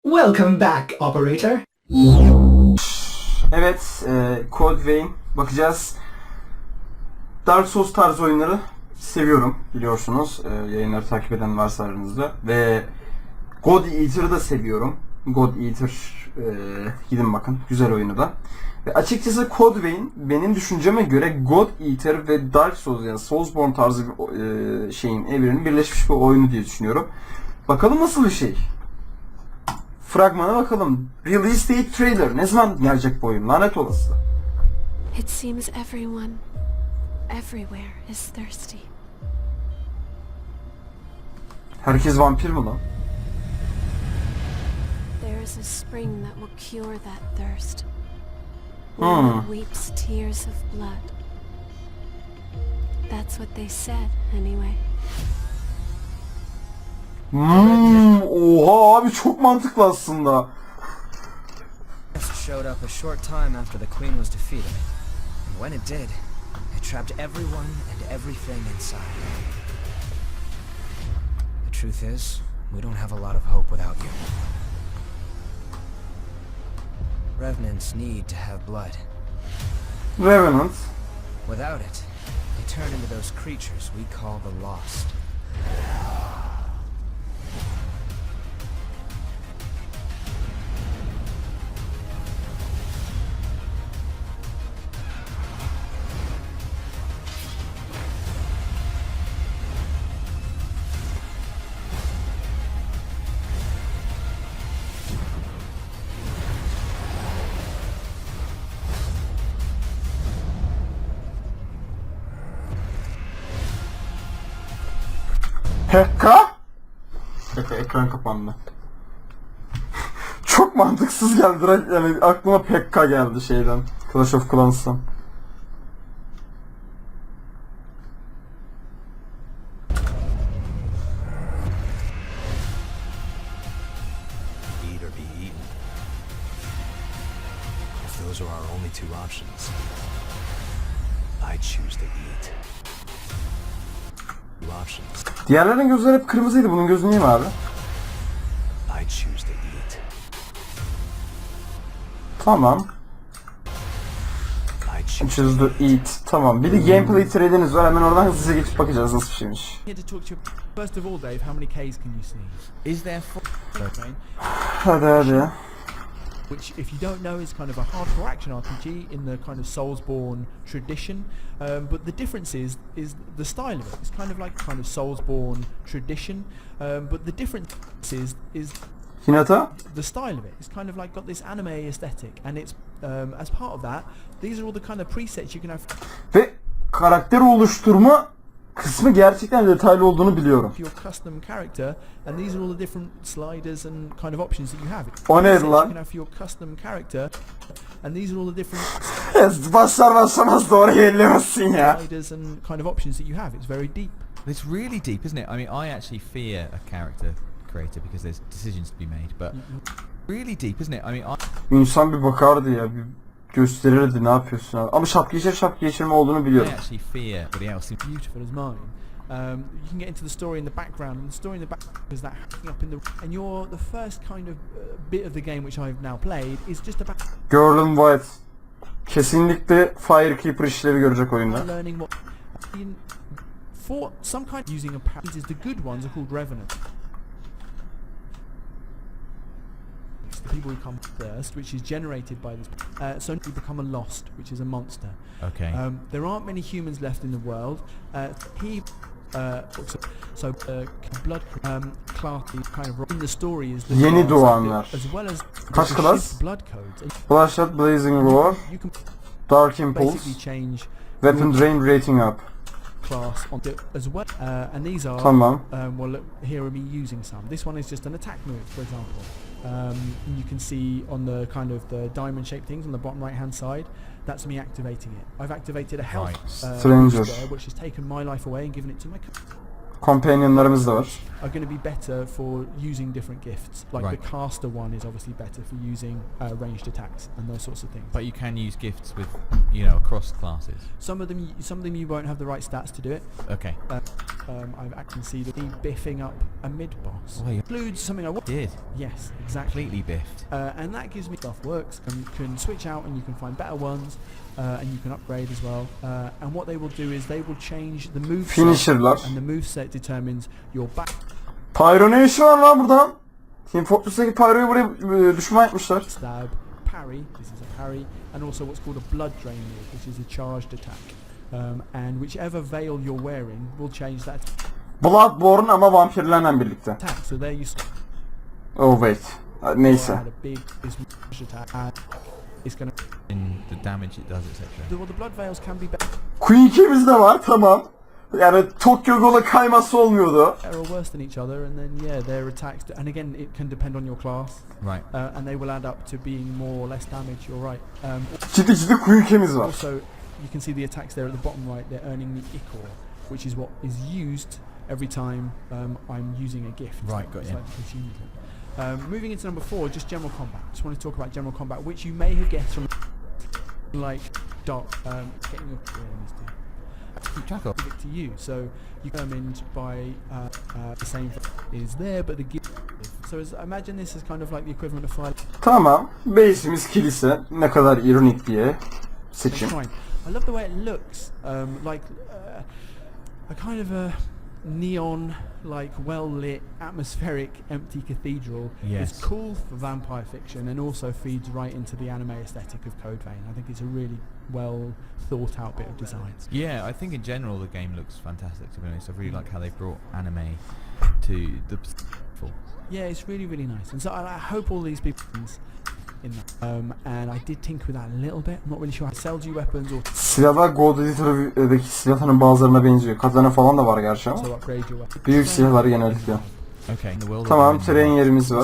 Welcome back, operator. Evet, Code Vein bakacağız. Dark Souls tarzı oyunları seviyorum biliyorsunuz. Yayınları takip eden varsa aranızda. Ve God Eater'ı da seviyorum. God Eater, gidin bakın. Güzel oyunu da. Ve açıkçası Code Vein benim düşünceme göre God Eater ve Dark Souls yani Soulsborne tarzı bir şeyin evrenin birleşmiş bir oyunu diye düşünüyorum. Bakalım nasıl bir şey. Fragmana bakalım. Release date trailer. Ne zaman gelecek bu oyun? Lanet olası. It seems everyone, everywhere is thirsty. Herkes vampir mi lan? There is a spring that will cure that thirst. One that weeps tears of blood. That's what they said, anyway. Oha abi çok mantıklı aslında. Showed up a short time after the queen was defeated. And when it did, it trapped everyone and everything inside. The truth is, we don't have a lot of hope without you. Revenants need to have blood. Revenant. Without it, they turn into those creatures we call the Lost. Pekka? Pekka ekran kapandı. Çok mantıksız geldi direkt yani aklıma Pekka geldi şeyden. Clash of Clans'tan. Eat or be eaten. If those are our only two options, I choose to eat. Two options. Diğerlerinin gözleri hep kırmızıydı. Bunun gözü niye mavi? I choose to eat. Tamam. I choose. Choose to eat. Tamam. Bir de gameplay traileriniz var. Hemen oradan hızlıca geçip bakacağız nasıl bir şeymiş. Here to talk to you. First of all, Dave, how many Ks can you see? Is there four? Okay. Hadi hadi. Which, if you don't know, is kind of a hardcore action RPG in the kind of Soulsborne tradition. But the difference is the style of it. It's kind of like Soulsborne tradition. But the difference is Hinata? the style of it. It's kind of like got this anime aesthetic, and it's as part of that, these are all the kind of presets you can have. Ve karakter oluşturma kısmı gerçekten detaylı olduğunu biliyorum. Your custom character, and these are all the different sliders and kind of options that you have. O neydi Presets lan? You can have for your custom character, and these are all the different Başlar başlamaz da oraya ellemezsin ya. sliders and kind of options that you have. It's very deep. It's really deep, isn't it? I mean, I actually fear a character creator because there's decisions to be made, but really deep, isn't it? I mean, İnsan bir bakardı ya, bir gösterirdi ne yapıyorsun abi. Ama şapka geçirme olduğunu I biliyorum. actually fear everybody else. Beautiful as mine. You can get into the story in the background, and the story in the background is that hacking up in the and the first kind of bit of the game which I've now played is just about Girl in White. Kesinlikle Firekeeper işleri görecek oyunda. learning what for some kind of using a power. Is the good ones are called revenants. The people who come first, which is generated by this. So you become a lost, which is a monster. Okay. There aren't many humans left in the world. Blood class kind of in the story is the Yeni class doğanlar. as well as Kaç the class? shift blood codes. And Bloodshot, Blazing Roar, you can Dark Impulse, basically change Weapon Drain Rating Up. class on as well, and these are Tamam. well, look, here are me using some. This one is just an attack move, for example. You can see on the kind of the diamond shaped things on the bottom right hand side, that's me activating it. I've activated a health Stranger. boost there, which has taken my life away and given it to my Companionlarımız da var. are going to be better for using different gifts. Like Right. the caster one is obviously better for using ranged attacks and those sorts of things. But you can use gifts with, you know, across classes. Some of them you won't have the right stats to do it. Okay. I've actually seen me biffing up a mid boss. Oh, you Includes something I want. did. Yes, exactly. Completely biffed. And that gives me stuff works, and you can switch out and you can find better ones, and you can upgrade as well. And what they will do is they will change the move set, Finisher'lar. and the move set determines your back Pyro ne işi var lan buradan? Team Fortress'taki Pyro'yu buraya düşman etmişler. stab, parry. This is a parry, and also what's called a blood drain move, which is a charged attack. And whichever veil you're wearing will change that Bloodborne ama vampirlerle birlikte. attack. So there you Oh wait. Neyse. had a big this attack, and it's gonna. In the damage it does, etc. Well, the blood veils can be better Queen 2'miz de var, tamam. Yani Tokyo Ghoul'a kayması olmuyordu. or worse than each other, and then yeah, their attacks. And again, it can depend on your class, Right. and they will add up to being more or less damage. You're right. Ciddi ciddi Queen 2'miz var. Also, you can see the attacks there at the bottom right. They're earning the ichor, which is what is used every time I'm using a gift. Right, got It's you. like the consumable. Moving into number 4, just general combat. Just want to talk about general combat, which you may have guessed from like dark getting your Keep track of. give it to you. So you determined by the same is there, but the gift. So imagine this is kind of like the equivalent of fire. Tamam. Base'imiz kilise. Ne kadar ironik diye seçim. Fine. I love the way it looks. Like a kind of a neon, like well-lit, atmospheric, empty cathedral. Yes. It's cool for vampire fiction and also feeds right into the anime aesthetic of Code Vein. I think it's a really well thought out bit of design. Yeah, I think in general the game looks fantastic, to be honest. I really like how they brought anime to the Yeah, it's really, really nice. And so I hope all these people in that. And I did tinker with that a little bit. I'm not really sure how to sell you weapons or Silahlar God Editor'daki silahların bazılarına benziyor. Katana falan da var gerçi ama. to upgrade your weapons. Büyük silahlar genellikle. Okay. The world Tamam, tren yerimiz var.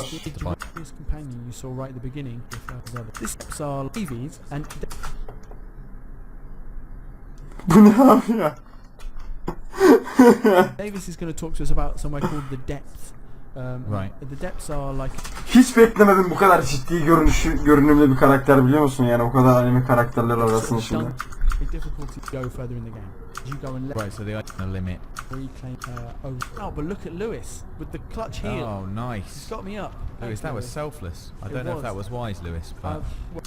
This companion you saw right at the beginning. These are Levies and Bu ne abi ya? Davis is going to talk to us about somewhere called the Depths. Right. The Depths are like Hiç beklemedim bu kadar ciddi görünümlü bir karakter, biliyor musun? Yani o kadar anime karakterler arasında şimdi. a difficulty to go further in the game. You go and Right, so they are a limit. reclaim oh, but look at Lewis with the clutch heel. Oh, He's nice. got me up. Lewis, Thanks, that was Lewis. selfless. I It don't know if was. that was wise, Lewis, but Well,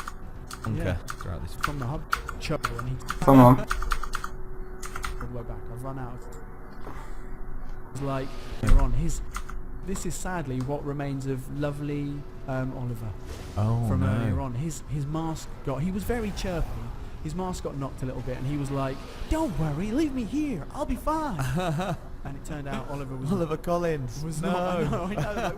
Unka yeah. throughout this. from the hub choke and he Tamam. all the way back. I've run out. It's like later on this is sadly what remains of lovely Oliver Oh from no. earlier on. His mask he was very chirpy. His mask got knocked a little bit and he was like, "Don't worry, leave me here. I'll be fine." And it turned out Oliver was Oliver Collins. was no. not. I know,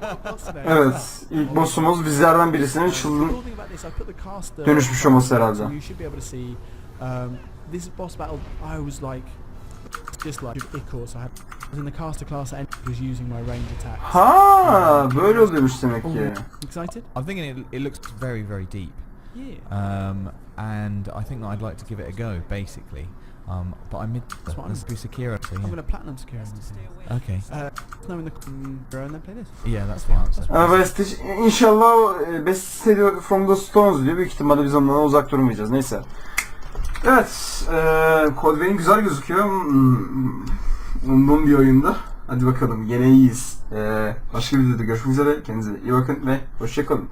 like, what's the name? Evet, ilk boss'umuz bizlerden birisinin The çılgın cool thing about this, I put the caster dönüşmüş olması herhalde. so you should be able to see this boss battle. I was like just like Ichor, so I was in the caster class and was using my range attack. Ha, böyle oluyormuş demek ki. Excited? I'm thinking it looks very, very deep. Yeah. And I think that I'd like to give it a go, basically. But I'm mid. That's what I'm- Let's do Sekiro. So I'm yeah. gonna platinum secure this. Okay. Knowing the and then play this. Yeah, that's the answer. Evet, inşallah Best Studio from the Stones diyor. Büyük ihtimalle biz ondan uzak durmayacağız. Neyse. Evet, Code Vein güzel gözüküyor. Umduğum bir oyunda. Hadi bakalım, yine iyiyiz. Başka bir videoda görüşmek üzere. Kendinize iyi bakın ve hoşça kalın.